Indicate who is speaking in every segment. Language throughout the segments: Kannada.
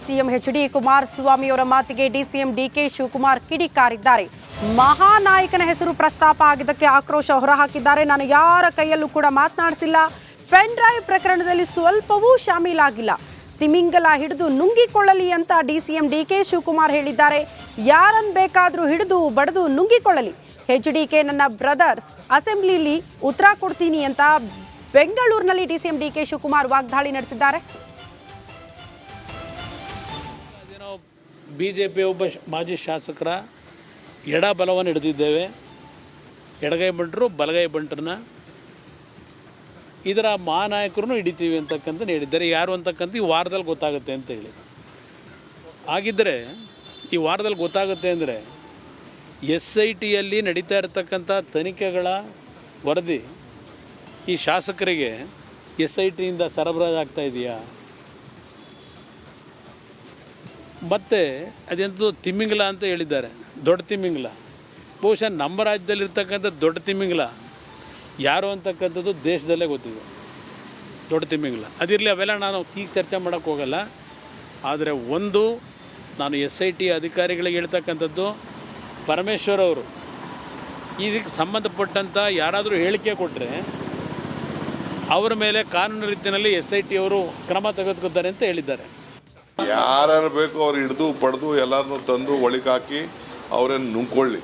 Speaker 1: CM H D. ಕುಮಾರಸ್ವಾಮಿ ಅವರ ಮಾತಿಗೆ ಡಿಸಿಎಂ ಡಿಕೆ ಶಿವಕುಮಾರ್ ಕಿಡಿಕಾರಿದ್ದಾರೆ. ಮಹಾನಾಯಕನ ಹೆಸರು ಪ್ರಸ್ತಾಪ ಆಗಿದ್ದಕ್ಕೆ ಆಕ್ರೋಶ ಹೊರಹಾಕಿದ್ದಾರೆ. ನಾನು ಯಾರ ಕೈಯಲ್ಲೂ ಕೂಡ ಮಾತನಾಡಿಸಿಲ್ಲ. ಪೆನ್ ಡ್ರೈವ್ ಪ್ರಕರಣದಲ್ಲಿ ಸ್ವಲ್ಪವೂ ಶಾಮೀಲಾಗಿಲ್ಲ. ತಿಮಿಂಗಲ ಹಿಡಿದು ನುಂಗಿಕೊಳ್ಳಲಿ ಅಂತ ಡಿಸಿಎಂ ಡಿಕೆ ಶಿವಕುಮಾರ್ ಹೇಳಿದ್ದಾರೆ. ಯಾರನ್ನು ಬೇಕಾದರೂ ಹಿಡಿದು ಬಡಿದು ನುಂಗಿಕೊಳ್ಳಲಿ. ಎಚ್.ಡಿ.ಕೆ ನನ್ನ ಬ್ರದರ್ಸ್, ಅಸೆಂಬ್ಲಿಲಿ ಉತ್ತರ ಕೊಡ್ತೀನಿ ಅಂತ ಬೆಂಗಳೂರಿನಲ್ಲಿ ಡಿಸಿಎಂ ಡಿಕೆ ಶಿವಕುಮಾರ್ ವಾಗ್ದಾಳಿ ನಡೆಸಿದ್ದಾರೆ.
Speaker 2: ಬಿಜೆಪಿ ಒಬ್ಬ ಮಾಜಿ ಶಾಸಕರ ಎಡ ಬಲವನ್ನು ಹಿಡಿದಿದ್ದೇವೆ. ಎಡಗೈ ಬಂಟರು ಬಲಗೈ ಬಂಟರನ್ನ ಇದರ ಮಹಾನಾಯಕರನ್ನು ಹಿಡಿತೀವಿ ಅಂತಕ್ಕಂಥ ಹೇಳಿದ್ದಾರೆ. ಯಾರು ಅಂತಕ್ಕಂಥ ಈ ವಾರದಲ್ಲಿ ಗೊತ್ತಾಗುತ್ತೆ ಅಂತ ಹೇಳಿ. ಹಾಗಿದ್ದರೆ ಈ ವಾರದಲ್ಲಿ ಗೊತ್ತಾಗುತ್ತೆ ಅಂದರೆ SITಯಲ್ಲಿ ನಡೀತಾ ಇರತಕ್ಕಂಥ ತನಿಖೆಗಳ ವರದಿ ಈ ಶಾಸಕರಿಗೆ SITಯಿಂದ ಸರಬರಾಜಾಗ್ತಾ ಇದೆಯಾ? ಮತ್ತು ಅದೆಂಥದ್ದು ತಿಮಿಂಗಲ ಅಂತ ಹೇಳಿದ್ದಾರೆ, ದೊಡ್ಡ ತಿಮಿಂಗಲ. ಬಹುಶಃ ನಮ್ಮ ರಾಜ್ಯದಲ್ಲಿರ್ತಕ್ಕಂಥ ದೊಡ್ಡ ತಿಮಿಂಗಲ ಯಾರು ಅಂತಕ್ಕಂಥದ್ದು ದೇಶದಲ್ಲೇ ಗೊತ್ತಿದೆ. ದೊಡ್ಡ ತಿಮಿಂಗಲ ಅದಿರಲಿ, ಅವೆಲ್ಲ ನಾನು ಈಗ ಚರ್ಚೆ ಮಾಡೋಕ್ಕೆ ಹೋಗಲ್ಲ. ಆದರೆ ಒಂದು ನಾನು SIT ಅಧಿಕಾರಿಗಳಿಗೆ ಹೇಳ್ತಕ್ಕಂಥದ್ದು, ಪರಮೇಶ್ವರ್ ಅವರು ಇದಕ್ಕೆ ಸಂಬಂಧಪಟ್ಟಂಥ ಯಾರಾದರೂ ಹೇಳಿಕೆ ಕೊಟ್ಟರೆ ಅವರ ಮೇಲೆ ಕಾನೂನು ರೀತಿಯಲ್ಲಿ SIT ಅವರು ಕ್ರಮ ತೆಗೆದುಕೊಳ್ತಾರೆ ಅಂತ ಹೇಳಿದ್ದಾರೆ.
Speaker 3: ಯಾರು ಬೇಕು ಅವ್ರು ಹಿಡಿದು ಪಡೆದು ಎಲ್ಲರನ್ನೂ ತಂದು ಒಳಗೆ ಹಾಕಿ ಅವ್ರೇನು ನುಂಗ್ಕೊಳ್ಳಿ,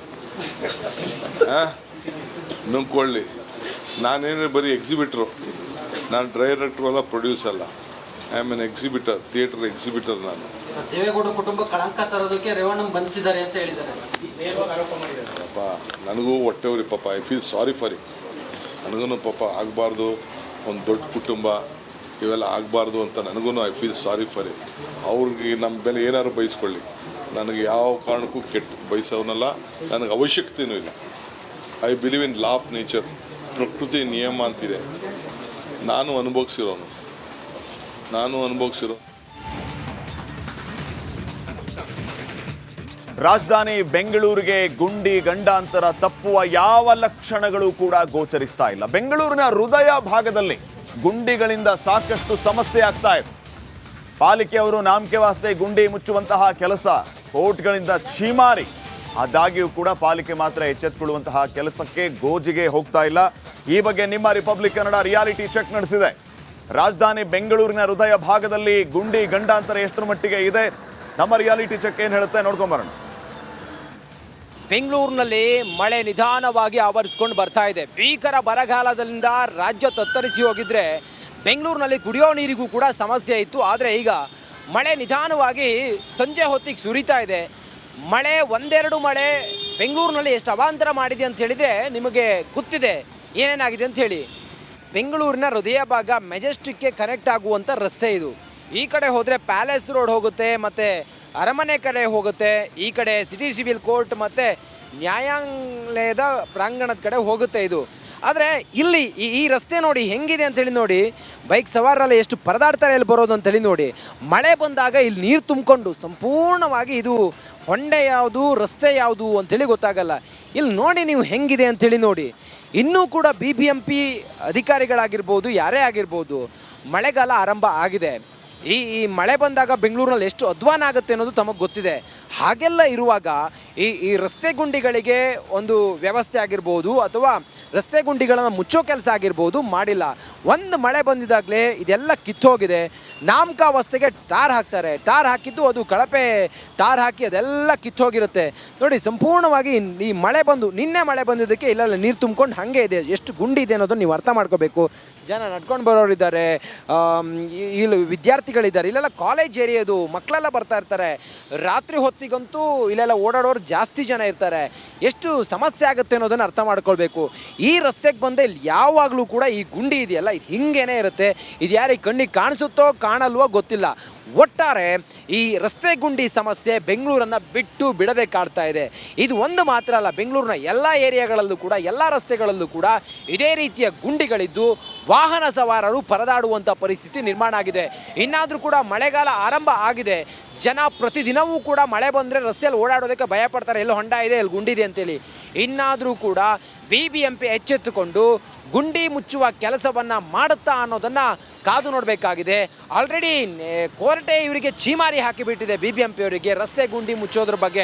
Speaker 3: ನುಂಗ್ಕೊಳ್ಳಿ. ನಾನೇನು ಬರೀ ಎಕ್ಸಿಬಿಟ್ರು, ನಾನು ಡೈರೆಕ್ಟ್ರು ಅಲ್ಲ, ಪ್ರೊಡ್ಯೂಸ್ ಅಲ್ಲ. I am an exhibitor, theatre exhibitor. ನಾನು
Speaker 4: ದೇವೇಗೌಡರ ಕುಟುಂಬ ಕಳಂಕ ತರೋದಕ್ಕೆ ರೇವಣ್ಣ ಬಂಧಿಸಿದ್ದಾರೆ ಅಂತ ಹೇಳಿದ್ದಾರೆ.
Speaker 3: ಪಾಪ ನನಗೂ ಹೊಟ್ಟೆವ್ರಿ ಪಾಪ. I feel sorry for it. ನನಗೂ ಪಾಪ ಆಗಬಾರ್ದು, ಒಂದು ದೊಡ್ಡ ಕುಟುಂಬ ಇವೆಲ್ಲ ಆಗಬಾರ್ದು ಅಂತ ನನಗೂ I feel sorry for it. ಅವ್ರಿಗೆ ನಮ್ಮ ಮೇಲೆ ಏನಾದ್ರು ಬಯಸ್ಕೊಳ್ಳಿ, ನನಗೆ ಯಾವ ಕಾರಣಕ್ಕೂ ಕೆಟ್ಟ ಬಯಸೋನಲ್ಲ, ನನಗೆ ಅವಶ್ಯಕತೆಯೂ ಇಲ್ಲ. I believe in law of nature, ಪ್ರಕೃತಿ ನಿಯಮ ಅಂತಿದೆ. ನಾನು ಅನುಭವಿಸಿರೋ
Speaker 5: ರಾಜಧಾನಿ ಬೆಂಗಳೂರಿಗೆ ಗುಂಡಿ ಗಂಡಾಂತರ ತಪ್ಪುವ ಯಾವ ಲಕ್ಷಣಗಳು ಕೂಡ ಗೋಚರಿಸ್ತಾ ಇಲ್ಲ. ಬೆಂಗಳೂರಿನ ಹೃದಯ ಭಾಗದಲ್ಲಿ ಗುಂಡಿಗಳಿಂದ ಸಾಕಷ್ಟು ಸಮಸ್ಯೆ ಆಗ್ತಾ ಇದೆ. ಪಾಲಿಕೆಯವರು ನಾಮಕೆ ವಾಸ್ತೆ ಗುಂಡಿ ಮುಚ್ಚುವಂತಹ ಕೆಲಸ ಕೋರ್ಟ್ಗಳಿಂದ ಛೀಮಾರಿ, ಆದಾಗ್ಯೂ ಕೂಡ ಪಾಲಿಕೆ ಮಾತ್ರ ಎಚ್ಚೆತ್ತುಕೊಳ್ಳುವಂತಹ ಕೆಲಸಕ್ಕೆ ಗೋಜಿಗೆ ಹೋಗ್ತಾ ಇಲ್ಲ. ಈ ಬಗ್ಗೆ ನಿಮ್ಮ ರಿಪಬ್ಲಿಕ್ ಕನ್ನಡ ರಿಯಾಲಿಟಿ ಚೆಕ್ ನಡೆಸಿದೆ. ರಾಜಧಾನಿ ಬೆಂಗಳೂರಿನ ಹೃದಯ ಭಾಗದಲ್ಲಿ ಗುಂಡಿ ಗಂಡಾಂತರ ಎಷ್ಟರ ಮಟ್ಟಿಗೆ ಇದೆ, ನಮ್ಮ ರಿಯಾಲಿಟಿ ಚೆಕ್ ಏನು ಹೇಳುತ್ತೆ ನೋಡ್ಕೊಂಬರೋಣ.
Speaker 6: ಬೆಂಗಳೂರಿನಲ್ಲಿ ಮಳೆ ನಿಧಾನವಾಗಿ ಆವರಿಸ್ಕೊಂಡು ಬರ್ತಾ ಇದೆ. ಭೀಕರ ಬರಗಾಲದಿಂದ ರಾಜ್ಯ ತತ್ತರಿಸಿ ಹೋಗಿದ್ರೆ ಬೆಂಗಳೂರಿನಲ್ಲಿ ಕುಡಿಯೋ ನೀರಿಗೂ ಕೂಡ ಸಮಸ್ಯೆ ಇತ್ತು. ಆದರೆ ಈಗ ಮಳೆ ನಿಧಾನವಾಗಿ ಸಂಜೆ ಹೊತ್ತಿಗೆ ಸುರಿತಾ ಇದೆ. ಮಳೆ ಒಂದೆರಡು ಮಳೆ ಬೆಂಗಳೂರಿನಲ್ಲಿ ಎಷ್ಟು ಅವಾಂತರ ಮಾಡಿದೆ ಅಂತ ಹೇಳಿದರೆ ನಿಮಗೆ ಗೊತ್ತಿದೆ ಏನೇನಾಗಿದೆ ಅಂತ ಹೇಳಿ. ಬೆಂಗಳೂರಿನ ಹೃದಯ ಭಾಗ ಮೆಜೆಸ್ಟಿಕ್ಗೆ ಕನೆಕ್ಟ್ ಆಗುವಂಥ ರಸ್ತೆ ಇದು. ಈ ಕಡೆ ಹೋದರೆ ಪ್ಯಾಲೇಸ್ ರೋಡ್ ಹೋಗುತ್ತೆ, ಮತ್ತು ಅರಮನೆ ಕಡೆ ಹೋಗುತ್ತೆ. ಈ ಕಡೆ ಸಿಟಿ ಸಿವಿಲ್ ಕೋರ್ಟ್ ಮತ್ತು ನ್ಯಾಯಾಲಯದ ಪ್ರಾಂಗಣದ ಕಡೆ ಹೋಗುತ್ತೆ ಇದು. ಆದರೆ ಇಲ್ಲಿ ಈ ರಸ್ತೆ ನೋಡಿ ಹೆಂಗಿದೆ ಅಂತೇಳಿ ನೋಡಿ. ಬೈಕ್ ಸವಾರರಲ್ಲಿ ಎಷ್ಟು ಪರದಾಡ್ತಾರೆ ಇಲ್ಲಿ ಬರೋದು ಅಂತೇಳಿ ನೋಡಿ. ಮಳೆ ಬಂದಾಗ ಇಲ್ಲಿ ನೀರು ತುಂಬಿಕೊಂಡು ಸಂಪೂರ್ಣವಾಗಿ ಇದು ಹೊಂಡೆ ಯಾವುದು ರಸ್ತೆ ಯಾವುದು ಅಂಥೇಳಿ ಗೊತ್ತಾಗಲ್ಲ. ಇಲ್ಲಿ ನೋಡಿ ನೀವು ಹೆಂಗಿದೆ ಅಂಥೇಳಿ ನೋಡಿ. ಇನ್ನೂ ಕೂಡ BBMP ಅಧಿಕಾರಿಗಳಾಗಿರ್ಬೋದು, ಯಾರೇ ಆಗಿರ್ಬೋದು, ಮಳೆಗಾಲ ಆರಂಭ ಆಗಿದೆ. ಈ ಮಳೆ ಬಂದಾಗ ಬೆಂಗಳೂರಿನಲ್ಲಿ ಎಷ್ಟು ಅಧ್ವಾನ ಆಗುತ್ತೆ ಅನ್ನೋದು ತಮಗೆ ಗೊತ್ತಿದೆ. ಹಾಗೆಲ್ಲ ಇರುವಾಗ ಈ ರಸ್ತೆ ಗುಂಡಿಗಳಿಗೆ ಒಂದು ವ್ಯವಸ್ಥೆ ಆಗಿರ್ಬೋದು ಅಥವಾ ರಸ್ತೆ ಗುಂಡಿಗಳನ್ನು ಮುಚ್ಚೋ ಕೆಲಸ ಆಗಿರ್ಬೋದು ಮಾಡಿಲ್ಲ. ಒಂದು ಮಳೆ ಬಂದಿದ್ದಾಗಲೇ ಇದೆಲ್ಲ ಕಿತ್ತೋಗಿದೆ. ನಾಮಕಾವಸ್ಥೆಗೆ ಟಾರ್ ಹಾಕ್ತಾರೆ. ಟಾರ್ ಹಾಕಿದ್ದು ಅದು ಕಳಪೆ ಟಾರ್ ಹಾಕಿ ಅದೆಲ್ಲ ಕಿತ್ತೋಗಿರುತ್ತೆ ನೋಡಿ. ಸಂಪೂರ್ಣವಾಗಿ ಈ ಮಳೆ ಬಂದು ನಿನ್ನೆ ಮಳೆ ಬಂದಿದ್ದಕ್ಕೆ ಇಲ್ಲೆಲ್ಲ ನೀರು ತುಂಬ್ಕೊಂಡು ಹಾಗೆ ಇದೆ. ಎಷ್ಟು ಗುಂಡಿ ಇದೆ ಅನ್ನೋದನ್ನು ನೀವು ಅರ್ಥ ಮಾಡ್ಕೋಬೇಕು. ಜನ ನಡ್ಕೊಂಡು ಬರೋರಿದ್ದಾರೆ, ಇಲ್ಲಿ ವಿದ್ಯಾರ್ಥಿಗಳಿದ್ದಾರೆ, ಇಲ್ಲೆಲ್ಲ ಕಾಲೇಜ್ ಏರಿಯಾದು ಮಕ್ಕಳೆಲ್ಲ ಬರ್ತಾ ಇರ್ತಾರೆ. ರಾತ್ರಿ ಹೊತ್ತಿಗಂತೂ ಇಲ್ಲೆಲ್ಲ ಓಡಾಡೋರು ಜಾಸ್ತಿ ಜನ ಇರ್ತಾರೆ. ಎಷ್ಟು ಸಮಸ್ಯೆ ಆಗುತ್ತೆ ಅನ್ನೋದನ್ನು ಅರ್ಥ ಮಾಡ್ಕೊಳ್ಬೇಕು. ಈ ರಸ್ತೆಗೆ ಬಂದೆ ಇಲ್ಲಿ ಯಾವಾಗಲೂ ಕೂಡ ಈ ಗುಂಡಿ ಇದೆಯಲ್ಲ ಇದು ಹಿಂಗೇನೆ ಇರುತ್ತೆ. ಇದು ಯಾರಿಗೆ ಕಣ್ಣಿಗೆ ಕಾಣಿಸುತ್ತೋ ಕಾಣಲ್ವೋ ಗೊತ್ತಿಲ್ಲ. ಒಟ್ಟಾರೆ ಈ ರಸ್ತೆ ಗುಂಡಿ ಸಮಸ್ಯೆ ಬೆಂಗಳೂರನ್ನು ಬಿಟ್ಟು ಬಿಡದೆ ಕಾಡ್ತಾ ಇದೆ. ಇದು ಒಂದು ಮಾತ್ರ ಅಲ್ಲ, ಬೆಂಗಳೂರಿನ ಎಲ್ಲ ಏರಿಯಾಗಳಲ್ಲೂ ಕೂಡ ಎಲ್ಲ ರಸ್ತೆಗಳಲ್ಲೂ ಕೂಡ ಇದೇ ರೀತಿಯ ಗುಂಡಿಗಳಿದ್ದು ವಾಹನ ಸವಾರರು ಪರದಾಡುವಂಥ ಪರಿಸ್ಥಿತಿ ನಿರ್ಮಾಣ ಆಗಿದೆ. ಇನ್ನಾದರೂ ಕೂಡ ಮಳೆಗಾಲ ಆರಂಭ ಆಗಿದೆ. ಜನ ಪ್ರತಿದಿನವೂ ಕೂಡ ಮಳೆ ಬಂದರೆ ರಸ್ತೆಯಲ್ಲಿ ಓಡಾಡೋದಕ್ಕೆ ಭಯ ಪಡ್ತಾರೆ, ಎಲ್ಲೋ ಹೊಂಡ ಇದೆ ಎಲ್ಲಿ ಗುಂಡಿದೆ ಅಂತೇಳಿ. ಇನ್ನಾದರೂ ಕೂಡ BBMP ಎಚ್ಚೆತ್ತುಕೊಂಡು ಗುಂಡಿ ಮುಚ್ಚುವ ಕೆಲಸವನ್ನು ಮಾಡುತ್ತಾ ಅನ್ನೋದನ್ನು ಕಾದು ನೋಡಬೇಕಾಗಿದೆ. ಆಲ್ರೆಡಿ ಕೋರ್ಟೇ ಇವರಿಗೆ ಚೀಮಾರಿ ಹಾಕಿಬಿಟ್ಟಿದೆ BBMP ಅವರಿಗೆ ರಸ್ತೆ ಗುಂಡಿ ಮುಚ್ಚೋದ್ರ ಬಗ್ಗೆ.